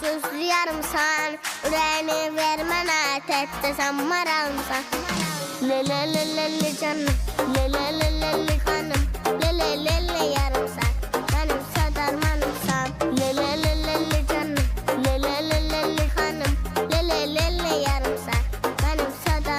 sözlü yarımsan, ürəyini vermənə, təkdə sən maralmısan. Le le le le le canım, le le le le le hanım, le le le le yarım.